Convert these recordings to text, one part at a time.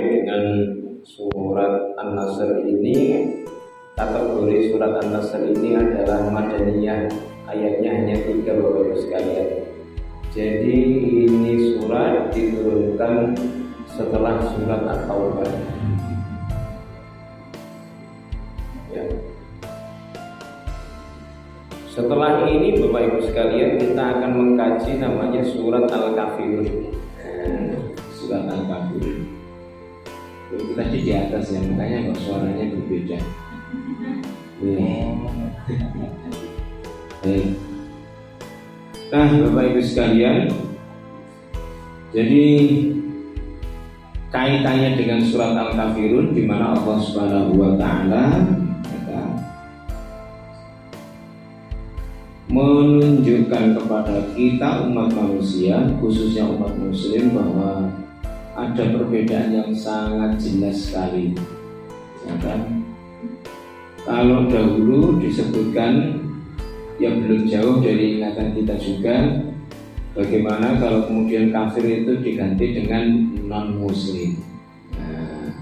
dengan surat An-Nasr ini, kategori surat An-Nasr ini adalah Madaniyah, ayatnya hanya 3 Bapak Ibu sekalian. Jadi ini surat diturunkan setelah surat At-Taubah. Ya. Setelah ini Bapak Ibu sekalian, kita akan mengkaji namanya surat Al-Kafirun. Surat Al-Kafirun. Itu tadi di atas ya, makanya kok suaranya berbeda. Nah, Bapak Ibu sekalian, jadi kaitannya dengan surat Al-Kafirun, di mana Allah Subhanahu wa taala menunjukkan kepada kita umat manusia, khususnya umat muslim, bahwa ada perbedaan yang sangat jelas sekali, ya kan? Kalau dahulu disebutkan, ya belum jauh dari ingatan kita juga, bagaimana kalau kemudian kafir itu diganti dengan non-muslim. Nah,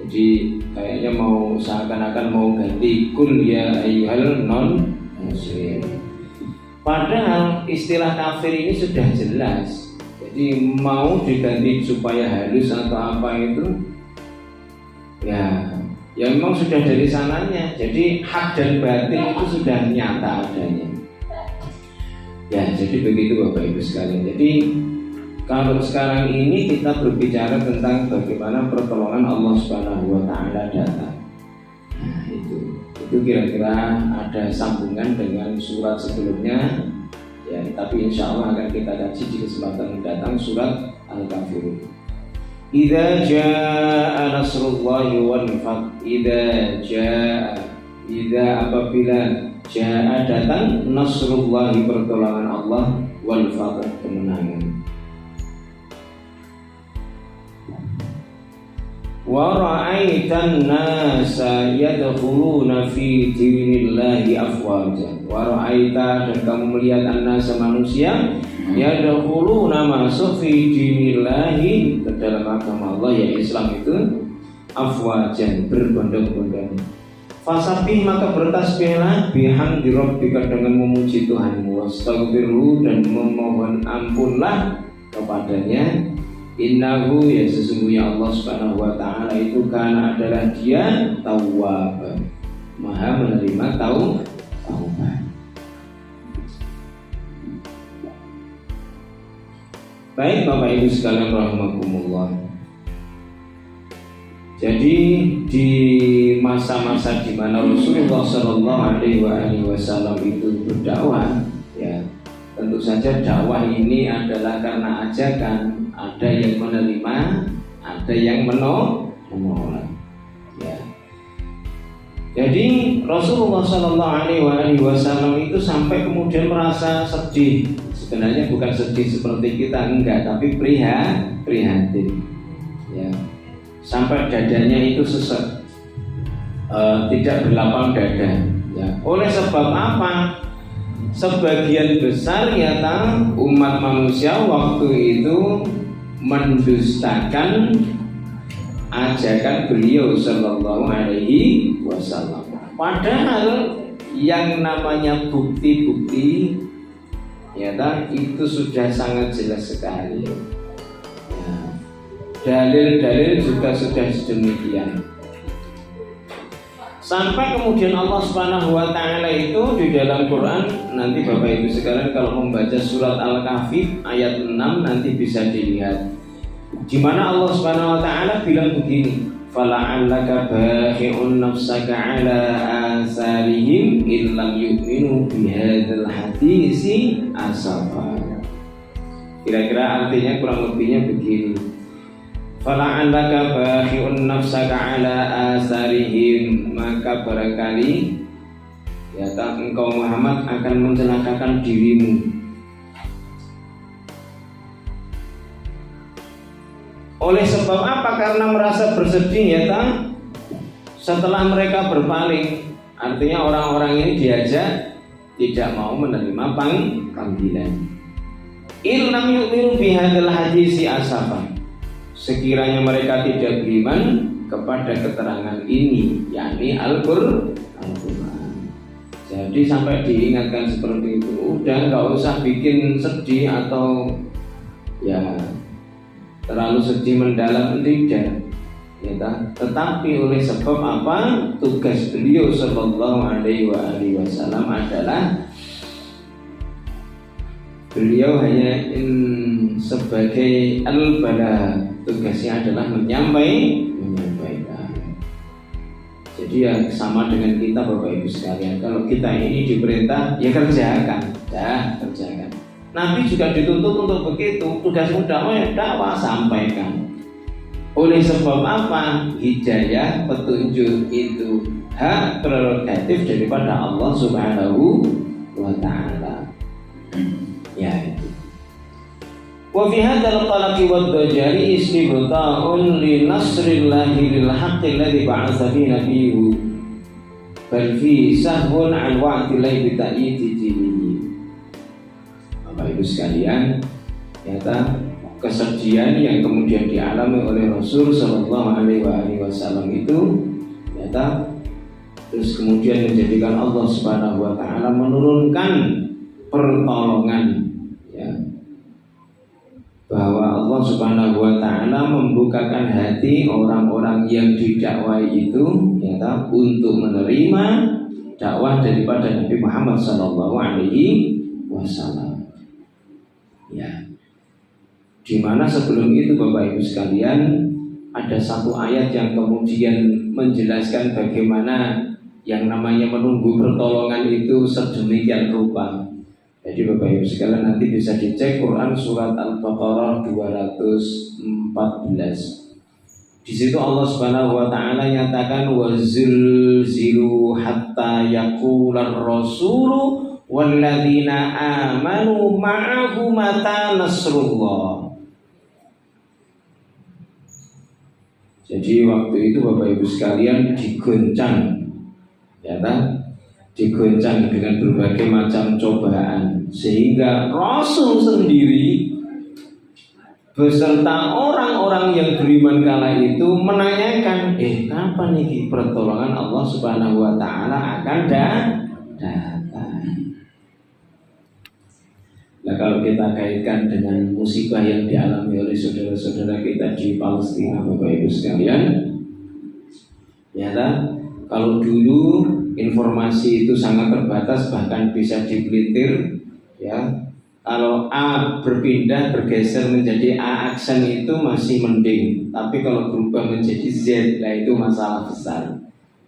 jadi kayaknya mau seakan-akan mau ganti kul ya ayyuhal non-muslim. Padahal istilah kafir ini sudah jelas. Jadi mau diganti supaya halus atau apa itu, ya memang sudah dari sananya. Jadi hak dan batil itu sudah nyata adanya. Ya, jadi begitu Bapak Ibu sekalian. Jadi kalau sekarang ini kita berbicara tentang bagaimana pertolongan Allah Subhanahu wa taala datang. Nah, itu kira-kira ada sambungan dengan surat sebelumnya. Ya, tapi insya Allah akan kita kaji di kesempatan mendatang surat Al-Kafirun. Idza jaa nasrullahi wal fath. Idza apabila jaa datang nasrullahi pertolongan Allah, wal fath kemenangan. Wa ra'aitan nasa yadkhuluna fi dinillahi afwaja. Wa ra'aita, dan kamu melihat an-nasa manusia, yadkhuluna masuk fi dinillahi, ke dalam agama Allah ya Islam itu, afwajan, berbondong-bondong. Fasabih, maka bertasbihlah, bihamdi rabbika, dengan memuji Tuhanmu, wastaghfirhu, dan memohon ampunlah kepadanya. Innahu, ya sesungguhnya Allah Subhanahu wa taala itu karena adalah Dia Tawwab, Maha menerima taubat. Baik Bapak Ibu sekalian rahimakumullah. Jadi di masa-masa di mana Rasulullah Shallallahu Alaihi Wasallam itu berdakwah, ya tentu saja dakwah ini adalah karena ajakan. Ada yang menerima, ada yang menolak. Ya. Jadi Rasulullah Shallallahu Alaihi Wasallam itu sampai kemudian merasa sedih. Sebenarnya bukan sedih seperti kita, enggak, tapi prihatin. Ya. Sampai dadanya itu sesek, tidak berlapang dada. Ya. Oleh sebab apa? Sebagian besar umat manusia waktu itu mendustakan ajakan beliau Sallallahu Alaihi Wasallam. Padahal yang namanya bukti-bukti, itu sudah sangat jelas sekali. Ya, dalil-dalil juga sudah sedemikian. Sampai kemudian Allah Subhanahu wa taala itu di dalam Quran, nanti Bapak Ibu sekalian kalau membaca surat Al-Kahfi ayat 6 nanti bisa dilihat, di mana Allah Subhanahu wa taala bilang begini, fala'allaka bakhi'un nafsaka 'ala asarihim illam yu'minu bihadzal hadisi asafa. Kira-kira artinya kurang lebihnya begini, fala'allaka bakhi'un nafsaka 'ala asarihim, maka barangkali engkau Muhammad akan mencelakakan dirimu. Oleh sebab apa? Karena merasa bersedih setelah mereka berpaling. Artinya orang-orang ini diajak tidak mau menerima panggilan. Illam yu'minu bihadzal hadisi asafa. sekiranya mereka tidak beriman kepada keterangan ini, yakni Al-Qur'an. Jadi sampai diingatkan seperti itu, udah nggak usah bikin sedih atau ya terlalu sedih mendalam, tidak, ya kan? Tetapi oleh sebab apa? Tugas beliau Sallallahu Alaihi Wasallam adalah beliau hanya sebagai al-bala, tugasnya adalah menyampaikan. Jadi ya sama dengan kita Bapak Ibu sekalian, kalau kita ini diperintah ya kerjakan. Nabi juga dituntut untuk begitu, tugasmu dakwah sampaikan. Oleh sebab apa? Hidayah, petunjuk itu hak prerogatif daripada Allah Subhanahu wa Ta'ala. Ya itu. Wa fi hadzal qalaqi wad dajali istibta'un li nasrillahi lil haqqi alladhi ba'atha fi nabiyhi bal fi sahwun an wa'dillahi bi ta'yidi dinihi. Bapak Ibu sekalian, ternyata kesedihan yang kemudian dialami oleh Rasul Sallallahu Alaihi Wasallam itu ternyata terus kemudian menjadikan Allah Subhanahu Wa Taala menurunkan pertolongan, ya, bahwa Allah Subhanahu Wa Taala membukakan hati orang-orang yang didakwai itu, ya, untuk menerima dakwah daripada Nabi Muhammad Sallallahu Alaihi Wasallam. Ya, di mana sebelum itu Bapak Ibu sekalian ada satu ayat yang kemudian menjelaskan bagaimana yang namanya menunggu pertolongan itu sedemikian rupa. Jadi Bapak Ibu sekalian nanti bisa dicek Quran surat Al-Baqarah 214. Di situ Allah Subhanahu wa Ta'ala nyatakan wazilzilu hatta yaqular rasulu walladzina amanu ma'ahu mata nasrullah. Jadi waktu itu Bapak Ibu sekalian digoncang, ya kan? Digoncang dengan berbagai macam cobaan, sehingga Rasul sendiri beserta orang-orang yang beriman kala itu menanyakan, kapan nih pertolongan Allah Subhanahu wa Ta'ala akan datang? Nah, kalau kita kaitkan dengan musibah yang dialami oleh saudara-saudara kita di Palestina, Bapak Ibu sekalian, ya kan? Kalau dulu informasi itu sangat terbatas, bahkan bisa dipelintir, ya. Kalau A bergeser menjadi A aksen itu masih mending, tapi kalau berubah menjadi Z, nah itu masalah besar,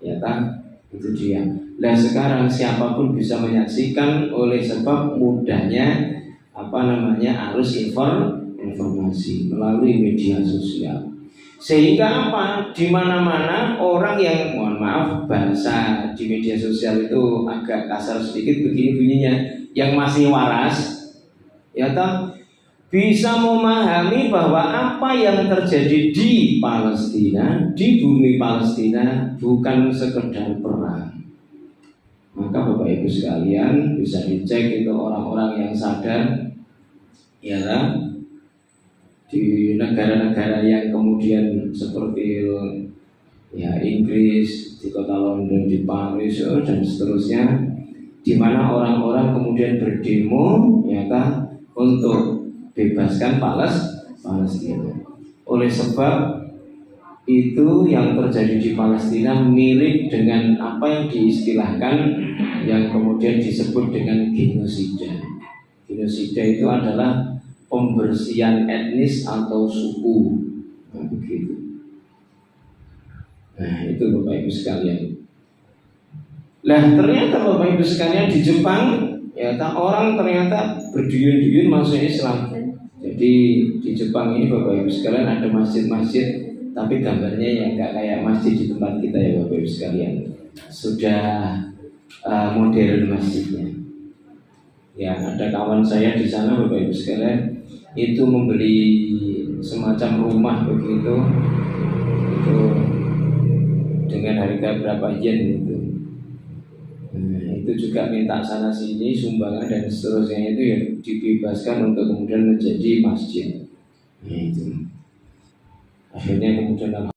ya kan? Itu dia. Nah sekarang siapapun bisa menyaksikan oleh sebab mudahnya arus informasi melalui media sosial. Sehingga di mana-mana orang yang, mohon maaf bahasa di media sosial itu agak kasar sedikit begini bunyinya, yang masih waras, ya toh, bisa memahami bahwa apa yang terjadi di Palestina, di bumi Palestina bukan sekedar perang. Maka Bapak Ibu sekalian bisa dicek itu orang-orang yang sadar, ya kan? Di negara-negara yang kemudian seperti ya Inggris, di kota London, di Paris, dan seterusnya, di mana orang-orang kemudian berdemo, ya kan, untuk bebaskan Palestina. Oleh sebab itu yang terjadi di Palestina mirip dengan apa yang diistilahkan, yang kemudian disebut dengan genosida. Genosida itu adalah pembersihan etnis atau suku, nah, begitu. Nah itu Bapak Ibu sekalian. Nah ternyata Bapak Ibu sekalian di Jepang, ya orang ternyata berduyun-duyun masuk Islam. Jadi di Jepang ini Bapak Ibu sekalian ada masjid-masjid, tapi gambarnya yang nggak kayak masjid di tempat kita ya Bapak Ibu sekalian. Sudah modern masjidnya. Ya ada kawan saya di sana Bapak Ibu sekalian, itu membeli semacam rumah begitu, itu dengan harga berapa yen itu. Nah, itu juga minta sana sini sumbangan dan seterusnya, itu ya dibebaskan untuk kemudian menjadi masjid. Nah, itu. Akhirnya kemudian